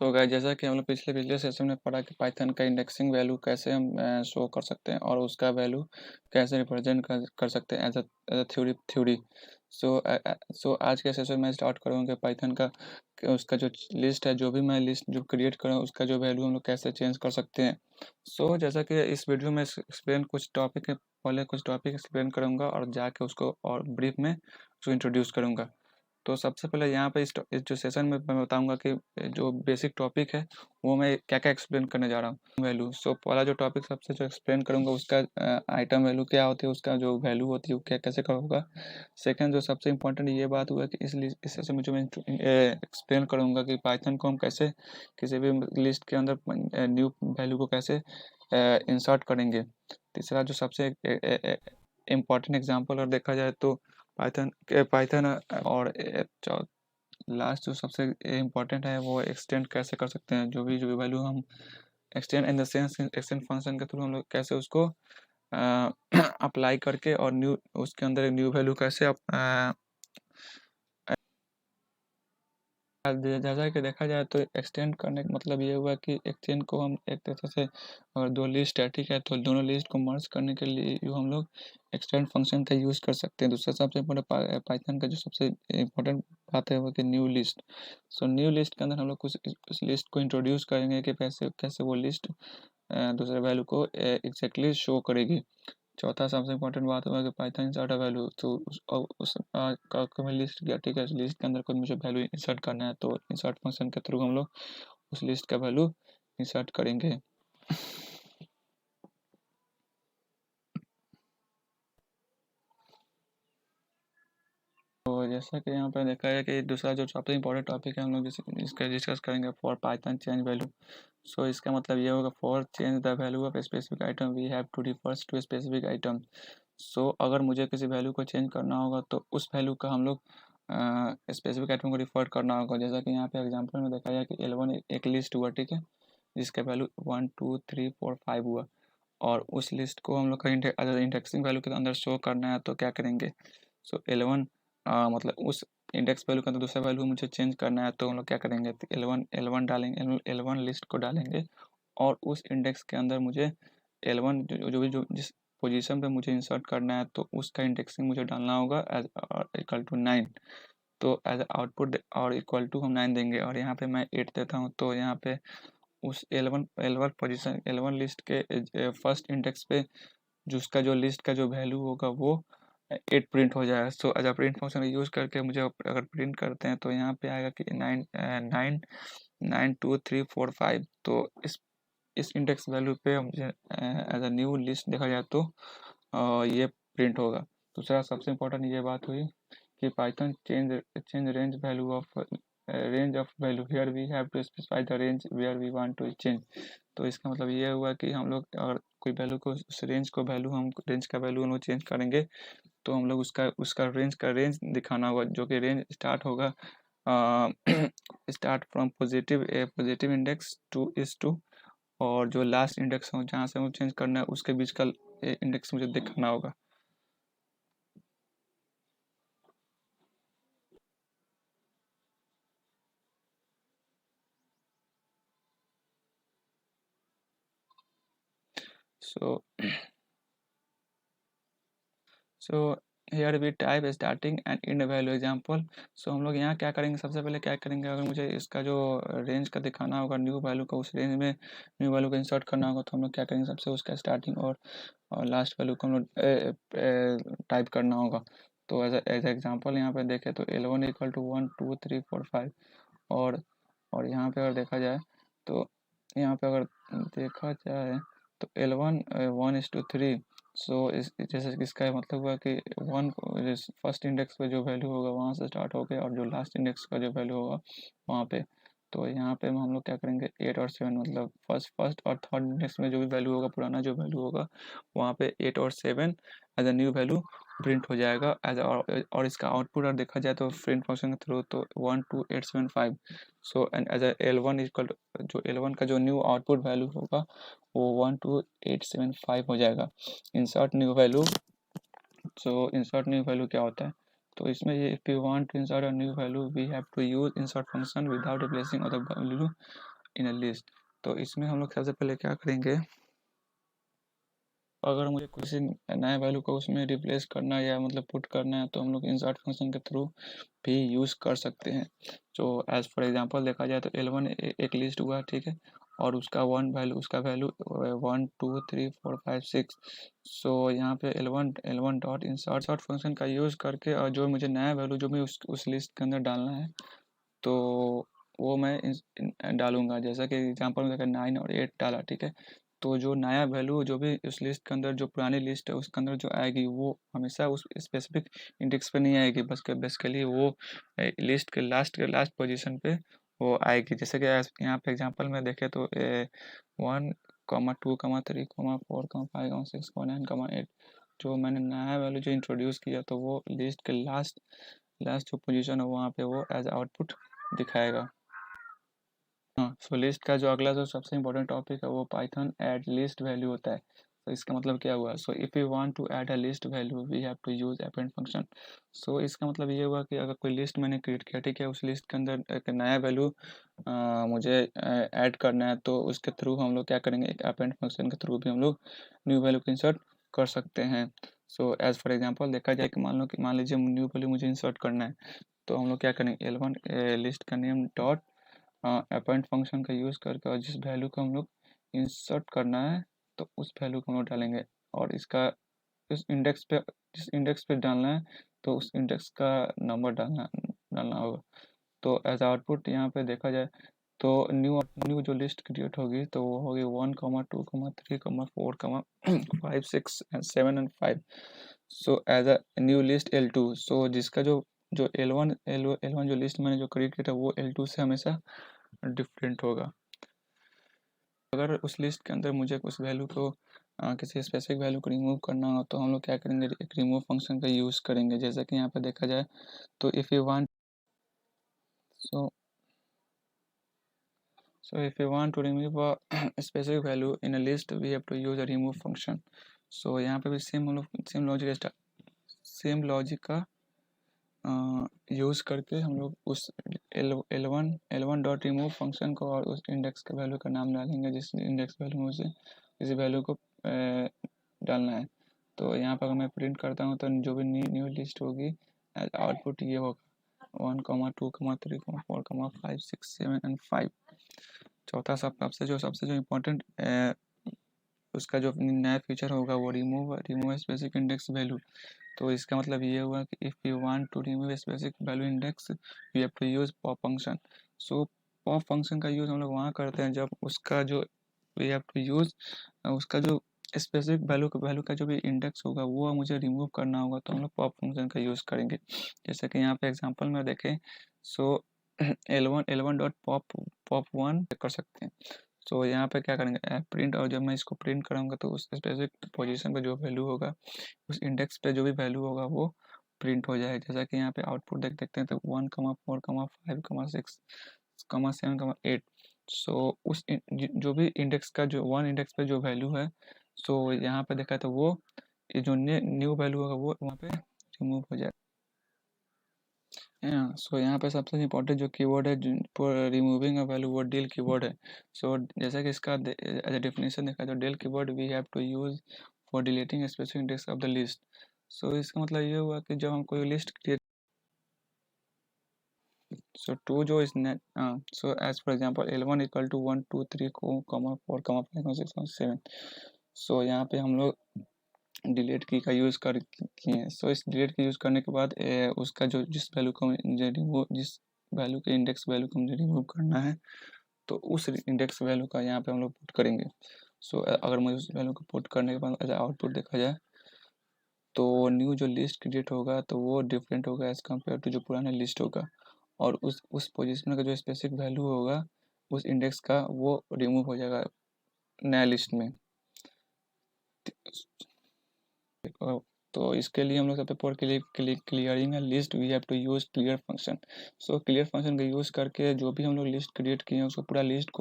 So guys, जैसा कि हम लोग पिछले सेशन में पढ़ा कि पाइथन का इंडेक्सिंग वैल्यू कैसे हम शो कर सकते हैं और उसका वैल्यू कैसे रिप्रेजेंट कर सकते हैं एज अ थ्योरी। सो आज के सेशन में स्टार्ट करूँगा पाइथन का कि उसका जो लिस्ट है, जो भी मैं लिस्ट जो क्रिएट करूँ उसका जो वैल्यू हम लोग कैसे चेंज कर सकते हैं। जैसा कि इस वीडियो में एक्सप्लेन कुछ टॉपिक है, पहले कुछ टॉपिक एक्सप्लेन करूँगा और जाके उसको और ब्रीफ में उसको इंट्रोड्यूस करूँगा। तो सबसे पहले यहाँ पे इस जो सेशन में मैं बताऊंगा कि जो बेसिक टॉपिक है वो मैं क्या क्या एक्सप्लेन करने जा रहा हूँ। वैल्यू, पहला जो टॉपिक सबसे जो एक्सप्लेन करूंगा उसका आइटम वैल्यू क्या होती है, उसका जो वैल्यू होती है वो क्या कैसे होगा। सेकंड जो सबसे इम्पोर्टेंट ये बात हुआ कि इस सेशन में जो मैं एक्सप्लेन करूंगा कि पाइथन को हम कैसे किसी भी लिस्ट के अंदर न्यू वैल्यू को कैसे इंसर्ट करेंगे। तीसरा जो सबसे इम्पोर्टेंट एग्जाम्पल और देखा जाए तो पाइथन और लास्ट जो सबसे इम्पोर्टेंट है वो एक्सटेंड कैसे कर सकते हैं। जो भी वैल्यू हम extend in the sense extend function के थ्रू हम लोग कैसे उसको अप्लाई करके और न्यू उसके अंदर एक न्यू वैल्यू कैसे जैसा कि देखा जाए तो एक्सटेंड करने का मतलब ये हुआ कि एक्सटेंड को हम एक तरह से अगर दो लिस्ट है, ठीक है, तो दोनों लिस्ट को मर्ज करने के लिए हम लोग एक्सटेंड फंक्शन का यूज़ कर सकते हैं। दूसरा सबसे इम्पोर्टेंट पाइथन का जो सबसे इम्पोर्टेंट बात है वो कि न्यू लिस्ट। न्यू लिस्ट के अंदर हम लोग कुछ उस लिस्ट को इंट्रोड्यूस करेंगे कि कैसे कैसे वो लिस्ट दूसरे वैल्यू को एग्जैक्टली शो करेगी। चौथा सबसे इम्पोर्टेंट बात हुआ कि पाइथन इंसर्ट वैल्यू, तो का मैं लिस्ट किया, ठीक है, उस लिस्ट के अंदर कोई मुझे वैल्यू इंसर्ट करना है तो इंसर्ट फंक्शन के थ्रू हम लोग उस लिस्ट का वैल्यू इंसर्ट करेंगे। तो जैसा कि यहाँ पर देखा है कि दूसरा जो सबसे इम्पोर्टेंट टॉपिक है हम लोग इसका डिस्कस करेंगे फॉर पाइथन चेंज वैल्यू। इसका मतलब ये होगा for change the value of specific item we have to refers to specific item. अगर मुझे किसी वैल्यू को चेंज करना होगा तो उस वैल्यू का हम लोग स्पेसिफिक आइटम को रिफर करना होगा। जैसा कि यहाँ पे एग्जांपल में देखा जाए कि L1 एक लिस्ट हुआ, ठीक है, जिसका वैल्यू 1 2 3 4 5 हुआ और उस लिस्ट को हम लोग का इंडेक्सिंग वैल्यू के अंदर शो करना है तो क्या करेंगे। L1 मतलब उस इंडेक्स वैल्यू का अंदर दूसरा वैल्यू मुझे चेंज करना है तो हम लोग क्या करेंगे, तो L1 डालेंगे, L1 लिस्ट को डालेंगे और उस इंडेक्स के अंदर मुझे L1 जो जिस पोजीशन पे मुझे इंसर्ट करना है तो उसका इंडेक्सिंग मुझे डालना होगा एज इक्वल टू 9। तो एज आउटपुट और इक्वल टू हम 9 देंगे और यहाँ पे मैं 8 देता हूँ तो यहाँ पे उस L1 पोजीशन L1 लिस्ट के फर्स्ट इंडेक्स पे जिसका जो लिस्ट का जो वैल्यू होगा वो 8 प्रिंट हो जाएगा। As a print function use करके मुझे अगर प्रिंट करते हैं तो यहाँ पे आएगा कि 9 2 3 4 5। तो इस इंडेक्स वैल्यू पे मुझे एज अ न्यू लिस्ट देखा जाए तो ये प्रिंट होगा। दूसरा सबसे इम्पोर्टेंट ये बात हुई कि Python change range of value here we have to specify the range where we want to change. तो इसका मतलब ये हुआ कि हम लोग अगर कोई वैल्यू को उस रेंज का वैल्यू हम लोग चेंज करेंगे तो हम लोग उसका उसका रेंज दिखाना होगा, जो कि रेंज स्टार्ट होगा start from positive index to और जो लास्ट इंडेक्स हो जहाँ से हमें चेंज करना है उसके बीच का इंडेक्स मुझे दिखाना होगा। so so here we type starting and end value example। हम लोग यहाँ क्या करेंगे, सबसे पहले क्या करेंगे, अगर मुझे इसका जो रेंज का दिखाना होगा न्यू वैल्यू का, उस रेंज में न्यू वैल्यू को इंसर्ट करना होगा तो हम लोग क्या करेंगे, सबसे उसका स्टार्टिंग और लास्ट वैल्यू को हम लोग टाइप करना होगा। तो एज एग्जाम्पल यहाँ पे देखें तो L1 इक्वल टू 1 2 3 4 5 और यहाँ पे अगर देखा जाए तो यहाँ पे अगर देखा जाए तो L1 1:3। इस जैसे कि इसका मतलब हुआ कि वन फर्स्ट इंडेक्स पे जो वैल्यू होगा वहाँ से स्टार्ट होके और जो लास्ट इंडेक्स का जो वैल्यू होगा वहाँ पे। तो यहाँ पे हम लोग क्या करेंगे 8 और 7, मतलब फर्स्ट और थर्ड इंडेक्स में जो भी वैल्यू होगा, पुराना जो वैल्यू होगा वहाँ पे 8 और 7 as a new value print हो जाएगा एज और इसका आउटपुट अगर देखा जाए तो प्रिंट फंक्शन के थ्रू तो 1 2 8 7 5। एंड एज L1 इक्वल जो L1 का जो न्यू आउटपुट वैल्यू होगा वो 1 2 8 7 5 हो जाएगा। Insert new value. Insert new value क्या होता है, तो इसमें ये if you want to insert a new value we have to use insert function without replacing other value in a list. तो इसमें हम लोग सबसे पहले क्या करेंगे, अगर मुझे किसी नए वैल्यू को उसमें रिप्लेस करना है या मतलब पुट करना है तो हम लोग इंसर्ट फंक्शन के थ्रू भी यूज़ कर सकते हैं। जो एज फॉर एग्जांपल देखा जाए तो L1 एक लिस्ट हुआ, ठीक है, और उसका उसका वैल्यू 1 2 3 4 5 6। सो यहाँ पे L1 डॉट इंसर्ट फंक्शन का यूज़ करके और जो मुझे नया वैल्यू जो भी उस लिस्ट के अंदर डालना है तो वो मैं डालूंगा। जैसा कि एग्जांपल में देखा 9 और 8 डाला, ठीक है, तो जो नया वैल्यू जो भी उस लिस्ट के अंदर जो पुरानी लिस्ट है उसके अंदर जो आएगी वो हमेशा उस स्पेसिफिक इंडेक्स पे नहीं आएगी, बस बेसिकली वो लिस्ट के लास्ट पोजीशन पे वो आएगी। जैसे कि यहाँ पे एग्जांपल में देखें तो 1 2 3 4 5 6 7 8 जो मैंने नया वैल्यू जो इंट्रोड्यूस किया तो वो लिस्ट के लास्ट लास्ट जो पोजीशन है वहाँ पे वो एज आउटपुट दिखाएगा। हाँ, सो लिस्ट का जो अगला जो सबसे इम्पोर्टेंट टॉपिक है वो पाइथन ऐड लिस्ट वैल्यू होता है। तो इसका मतलब क्या हुआ, so if you want to add a list value we have to use append function. So इसका मतलब ये हुआ कि अगर कोई लिस्ट मैंने क्रिएट किया, ठीक है, उस लिस्ट के अंदर एक नया वैल्यू मुझे ऐड करना है तो उसके थ्रू हम लोग क्या करेंगे, एक अपेंड फंक्शन के थ्रू भी हम लोग न्यू वैल्यू को इंसर्ट कर सकते हैं। सो एज फॉर एग्जाम्पल देखा जाए कि मान लीजिए न्यू वैल्यू मुझे इंसर्ट करना है तो हम लोग क्या करेंगे, L1 लिस्ट का नेम डॉट अपेंड फंक्शन का यूज़ करके और जिस वैल्यू को हम लोग इंसर्ट करना है तो उस वैल्यू को हम लोग डालेंगे और इसका इस इंडेक्स पे जिस इंडेक्स पे डालना है तो उस इंडेक्स का नंबर डालना डालना होगा। तो एज आउटपुट यहाँ पे देखा जाए तो न्यू जो लिस्ट क्रिएट होगी तो वो होगी 1 2 3 4 5 6 7 and 5। So as a new list L2, so जिसका जो L1 जो लिस्ट मैंने जो क्रिएट किया था वो L2 से हमेशा डिफरेंट होगा। अगर उस लिस्ट के अंदर मुझे उस वैल्यू को किसी स्पेसिफिक वैल्यू को रिमूव करना हो तो हम लोग क्या करेंगे, एक रिमूव फंक्शन का यूज़ करेंगे। जैसा कि यहाँ पे देखा जाए तो if you want so if you want to remove a specific value in a list we have to use a remove function। so यहाँ पे भी सेम हम लोग सेम लॉजिक का यूज़ करके हम लोग उस L1 डॉट रिमूव फंक्शन को और उस इंडेक्स के वैल्यू का नाम डालेंगे जिस इंडेक्स वैल्यू में उसे किसी वैल्यू को डालना है। तो यहाँ पर अगर मैं प्रिंट करता हूँ तो जो भी न्यू लिस्ट होगी आउटपुट ये होगा 1 2 3 4 5 6 7 एंड 5। चौथा सबसे जो इम्पोर्टेंट उसका जो नया फीचर होगा वो रिमूव स्पेसिफिक इंडेक्स वैल्यू। तो इसका मतलब ये हुआ कि if you want to remove specific value index you have to use pop function. So pop function का यूज़ हम लोग वहाँ करते हैं जब उसका जो वी हैव टू यूज़ उसका जो स्पेसिफिक वैल्यू का जो भी इंडेक्स होगा वो मुझे रिमूव करना होगा तो हम लोग पॉप फंक्शन का यूज़ करेंगे। जैसे कि यहाँ पे एग्जांपल में देखें सो L1 डॉट पॉप 1 कर सकते हैं। सो यहाँ पे क्या करेंगे प्रिंट, और जब मैं इसको प्रिंट करूँगा तो उस स्पेसिफिक पोजीशन पे जो वैल्यू होगा उस इंडेक्स पे जो भी वैल्यू होगा वो प्रिंट हो जाएगा। जैसा कि यहाँ पे आउटपुट देखते हैं तो 1 4 5 6 7 8। सो उस जो भी इंडेक्स का जो वन इंडेक्स पे जो वैल्यू है सो यहाँ पे देखा तो वो ये जो न्यू वैल्यू होगा वो वहाँ पे रिमूव हो जाएगा। सो यहाँ पे सबसे इम्पोर्टेंट जो कीवर्ड है रिमूविंग अ वैल्यू वो डेल कीवर्ड है। सो जैसा कि इसका एज ए डेफिनेशन देखा तो del keyword we have to use for deleting specific index of the list. So इसका मतलब ये हुआ कि जब हम कोई लिस्ट क्रिएट सो टू जो इस so as for example L1 equal to 1 2 3 4 5 6 7। So यहाँ पे हम लोग डिलीट की का यूज़ कर किए हैं। सो इस डिलीट की यूज़ करने के बाद उसका जो जिस वैल्यू को मुझे रिमूव जिस वैल्यू के इंडेक्स वैल्यू को मुझे रिमूव करना है तो उस इंडेक्स वैल्यू का यहाँ पे हम लोग पुट करेंगे। सो अगर मुझे उस वैल्यू को पुट करने के बाद एज आउटपुट देखा जाए तो न्यू जो लिस्ट क्रिएट होगा तो वो डिफरेंट होगा एज़ कम्पेयर टू जो पुराना लिस्ट होगा और उस पोजीशन का जो स्पेसिफिक वैल्यू होगा उस इंडेक्स का वो रिमूव हो जाएगा नया लिस्ट में। तो इसके लिए हम लोग सबसे for clearing a list we have to use clear function. So clear function का यूज़ करके जो भी हम लोग लिस्ट क्रिएट किए हैं उसको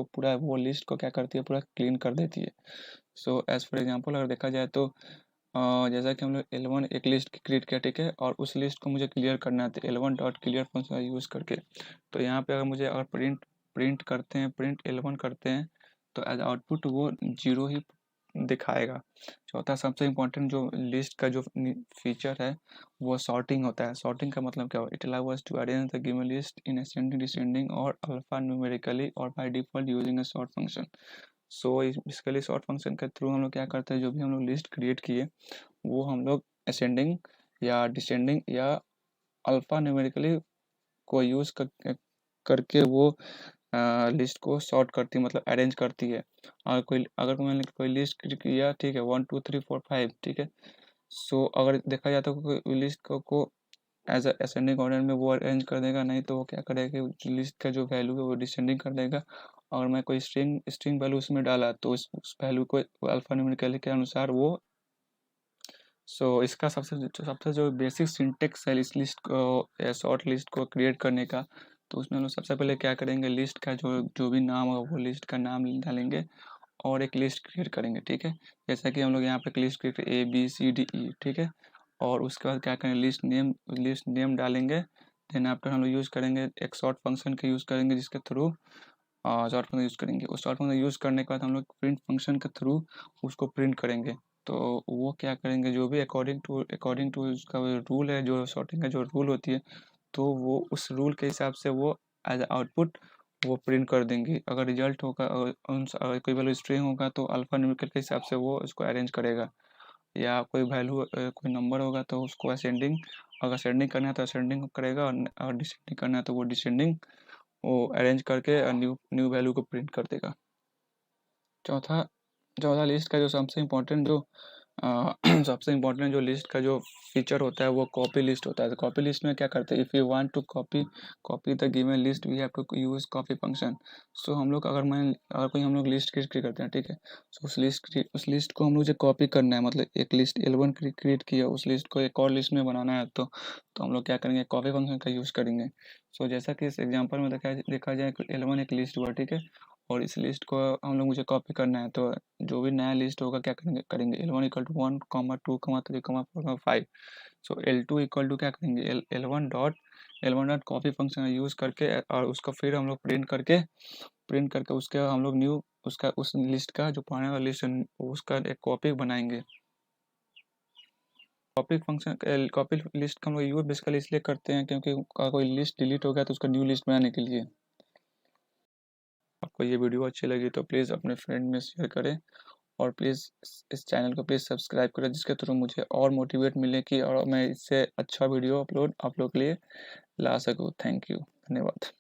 पूरा वो लिस्ट को क्या करती है पूरा क्लीन कर देती है। सो एज फॉर एग्जांपल अगर देखा जाए तो जैसा कि हम लोग L1 एक लिस्ट क्रिएट किया, ठीक है, और उस लिस्ट को मुझे क्लियर करना है तो L1 डॉट क्लियर फंक्शन का यूज़ करके तो यहाँ पे अगर मुझे प्रिंट प्रिंट करते हैं, प्रिंट L1 करते हैं, तो एज आउटपुट वो 0 ही दिखाएगा। चौथा सबसे इम्पोर्टेंट जो लिस्ट का जो फीचर है वो सॉर्टिंग होता है। सॉर्टिंग का मतलब क्या हो, it allow us to arrange the given list in ascending, descending और अल्फा न्यूमेरिकली और by default using a sort function. So basically sort function के थ्रू हम लोग क्या करते हैं, जो भी हम लोग लिस्ट क्रिएट किए वो हम लोग असेंडिंग या डिसेंडिंग या अल्फा न्यूमेरिकली को यूज़ करके वो लिस्ट को सॉर्ट करती है, मतलब अरेंज करती है। और अगर मैंने कोई लिस्ट किया, ठीक है, 1 2 3 4 5, ठीक है। सो अगर देखा जाए तो कोई लिस्ट को एज असेंडिंग ऑर्डर में वो अरेंज कर देगा, नहीं तो वो क्या करेगा कि लिस्ट का जो वैल्यू है वो डिसेंडिंग कर देगा। और मैं कोई स्ट्रिंग वैल्यू उसमें डाला तो उस वैल्यू को अल्फा न्यूमेरिकल के अनुसार वो। इसका सबसे जो बेसिक सिंटेक्स है इस लिस्ट को, शॉर्ट लिस्ट को क्रिएट करने का, तो उसमें हम लोग सबसे पहले क्या करेंगे, लिस्ट का जो जो भी नाम होगा वो लिस्ट का नाम डालेंगे और एक लिस्ट क्रिएट करेंगे, ठीक है। जैसा कि हम लोग यहाँ पे लिस्ट क्रिएट ABCDE, ठीक है। और उसके बाद क्या करेंगे, लिस्ट नेम डालेंगे। देन आफ्टर हम लोग यूज़ करेंगे एक शॉर्ट फंक्शन का यूज़ करेंगे, जिसके थ्रू शॉर्ट फंक्शन यूज़ करेंगे। उस शॉर्ट फंक्शन यूज़ करने के बाद हम लोग प्रिंट फंक्शन के थ्रू उसको प्रिंट करेंगे। तो वो क्या करेंगे, जो भी अकॉर्डिंग टू उसका रूल है, जो सॉर्टिंग का जो रूल होती है, तो वो उस रूल के हिसाब से वो एज आउटपुट वो प्रिंट कर देंगी। अगर रिजल्ट होगा, अगर कोई वैल्यू स्ट्रिंग होगा तो अल्फा न्यूमेरिकल के हिसाब से वो उसको अरेंज करेगा। या कोई वैल्यू कोई नंबर होगा तो उसको असेंडिंग, अगर असेंडिंग करना है तो असेंडिंग करेगा, और डिसेंडिंग करना है तो वो डिसेंडिंग वो अरेंज करके न्यू न्यू वैल्यू को प्रिंट कर देगा। चौथा चौथा लिस्ट का जो सबसे इम्पोर्टेंट जो सबसे इम्पोर्टेंट जो लिस्ट का जो फीचर होता है वो कॉपी लिस्ट होता है। तो कॉपी लिस्ट में क्या करते हैं, if you want to copy the given list we have to use copy function. So हम लोग अगर कोई हम लोग लिस्ट क्रिएट करते हैं, ठीक है। सो उस लिस्ट को हम लोग जो कॉपी करना है, मतलब एक लिस्ट L1 क्रिएट किया, उस लिस्ट को एक और लिस्ट में बनाना है, तो हम लोग क्या करेंगे, कॉपी फंक्शन का यूज़ करेंगे। सो जैसा कि इस एग्जाम्पल में देखा जाए L1 एक लिस्ट हुआ, ठीक है। और इस लिस्ट को हम लोग मुझे कॉपी करना है, तो जो भी नया लिस्ट होगा क्या करेंगे L1 equal to 1 2 3 4 5। So L2 equal to क्या करेंगे, L1 dot copy function use करके, और उसको फिर हम लोग प्रिंट करके उसके हम लोग न्यू उसका उस लिस्ट का जो पुराना वाला लिस्ट है उसका एक कॉपी बनाएंगे। कॉपी लिस्ट का हम लोग यूज़ बेसिकली इसलिए करते हैं क्योंकि कोई लिस्ट डिलीट हो गया तो उसका न्यू लिस्ट बनाने के लिए। आपको ये वीडियो अच्छी लगी तो प्लीज़ अपने फ्रेंड में शेयर करें, और प्लीज़ इस चैनल को प्लीज़ सब्सक्राइब करें, जिसके थ्रू मुझे और मोटिवेट मिले कि और मैं इससे अच्छा वीडियो अपलोड आप लोग के लिए ला सकूँ। थैंक यू, धन्यवाद।